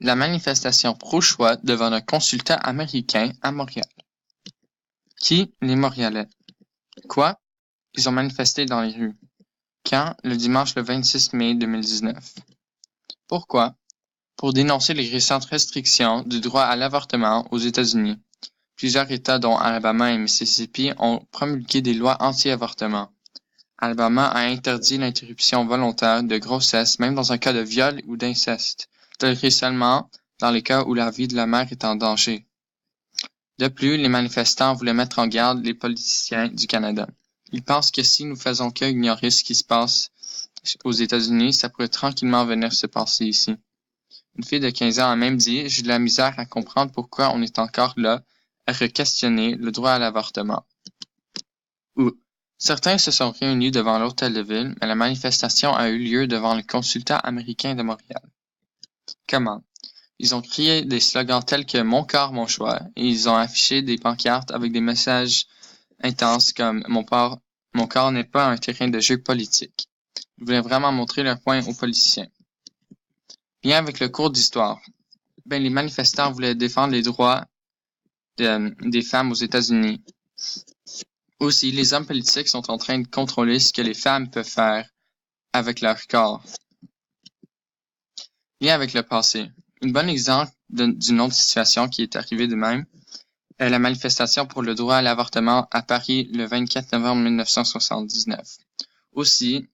La manifestation pro-choix devant un consulat américain à Montréal. Qui? Les Montréalais. Quoi? Ils ont manifesté dans les rues. Quand? Le dimanche le 26 mai 2019. Pourquoi? Pour dénoncer les récentes restrictions du droit à l'avortement aux États-Unis. Plusieurs États, dont Alabama et Mississippi, ont promulgué des lois anti-avortement. Alabama a interdit l'interruption volontaire de grossesse même dans un cas de viol ou d'inceste, toléré seulement dans les cas où la vie de la mère est en danger. De plus, les manifestants voulaient mettre en garde les politiciens du Canada. Ils pensent que si nous faisons que ignorer ce qui se passe aux États-Unis, ça pourrait tranquillement venir se passer ici. Une fille de 15 ans a même dit « J'ai de la misère à comprendre pourquoi on est encore là à re-questionner le droit à l'avortement. » Ou certains se sont réunis devant l'hôtel de ville, mais la manifestation a eu lieu devant le consulat américain de Montréal. Comment? Ils ont crié des slogans tels que « Mon corps, mon choix » et ils ont affiché des pancartes avec des messages intenses comme « Mon corps n'est pas un terrain de jeu politique ». Ils voulaient vraiment montrer leur point aux politiciens. Bien avec le cours d'histoire. Les manifestants voulaient défendre les droits des femmes aux États-Unis. Aussi, les hommes politiques sont en train de contrôler ce que les femmes peuvent faire avec leur corps. Bien avec le passé. Un bon exemple d'une autre situation qui est arrivée de même est la manifestation pour le droit à l'avortement à Paris le 24 novembre 1979. Aussi,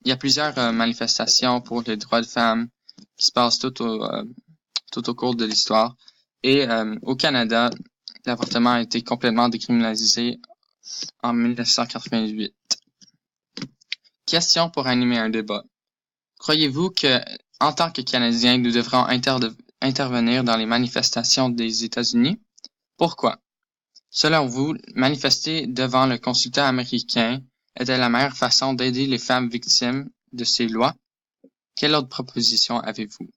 il y a plusieurs manifestations pour les droits de femmes qui se passent tout au cours de l'histoire. Et au Canada, l'avortement a été complètement décriminalisé en 1988. Question pour animer un débat. Croyez-vous que, en tant que Canadiens, nous devrons intervenir dans les manifestations des États-Unis? Pourquoi? Selon vous, manifester devant le consulat américain était la meilleure façon d'aider les femmes victimes de ces lois? Quelle autre proposition avez-vous?